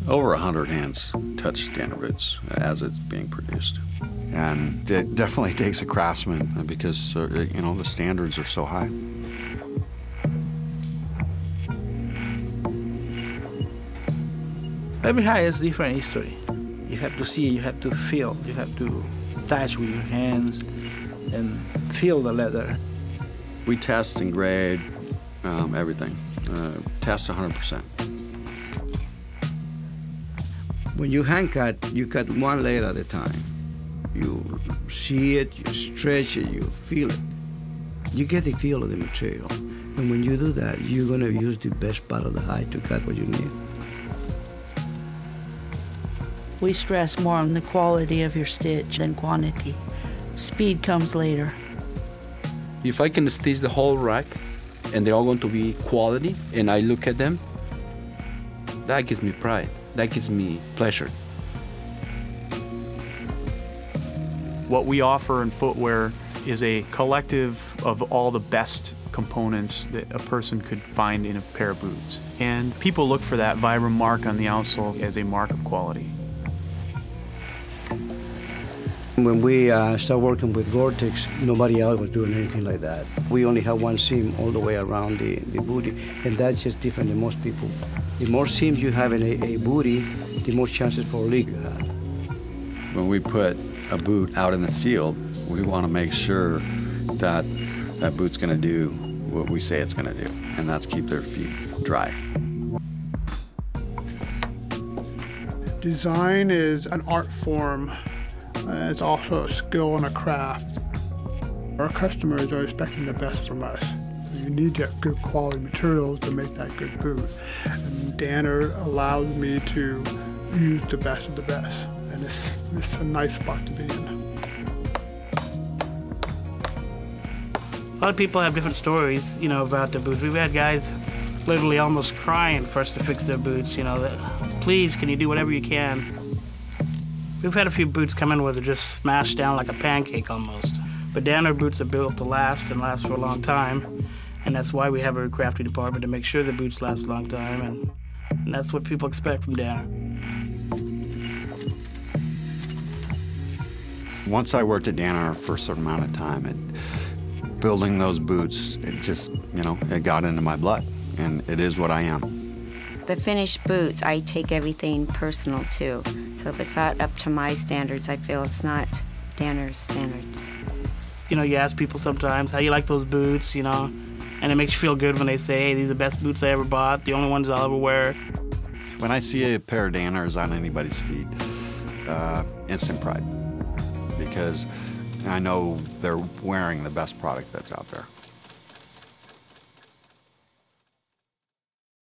Over 100 hands touch Danner boots as it's being produced. And it definitely takes a craftsman because, you know, the standards are so high. Every hide has different history. You have to see, you have to feel, you have to touch with your hands and feel the leather. We test and grade everything. Test 100%. When you hand cut, you cut one layer at a time. You see it, you stretch it, you feel it. You get the feel of the material. And when you do that, you're gonna use the best part of the hide to cut what you need. We stress more on the quality of your stitch than quantity. Speed comes later. If I can stitch the whole rack and they're all going to be quality and I look at them, that gives me pride. That gives me pleasure. What we offer in footwear is a collective of all the best components that a person could find in a pair of boots. And people look for that Vibram mark on the outsole as a mark of quality. When we started working with Gore-Tex, nobody else was doing anything like that. We only had one seam all the way around the booty, and that's just different than most people. The more seams you have in a booty, the more chances for a leak you have. When we put a boot out in the field, we want to make sure that that boot's going to do what we say it's going to do, and that's keep their feet dry. Design is an art form. It's also a skill and a craft. Our customers are expecting the best from us. You need to have good quality materials to make that good boot. And Danner allows me to use the best of the best. And it's a nice spot to be in. A lot of people have different stories, you know, about their boots. We've had guys literally almost crying for us to fix their boots, you know, that, please, can you do whatever you can? We've had a few boots come in where they're just smashed down like a pancake almost. But Danner boots are built to last and last for a long time. And that's why we have a crafting department, to make sure the boots last a long time. And that's what people expect from Danner. Once I worked at Danner for a certain amount of time, building those boots, it just, you know, it got into my blood. And it is what I am. The finished boots, I take everything personal too. So if it's not up to my standards, I feel it's not Danner's standards. You know, you ask people sometimes, how you like those boots, you know, and it makes you feel good when they say, hey, these are the best boots I ever bought, the only ones I'll ever wear. When I see a pair of Danners on anybody's feet, instant pride, because I know they're wearing the best product that's out there.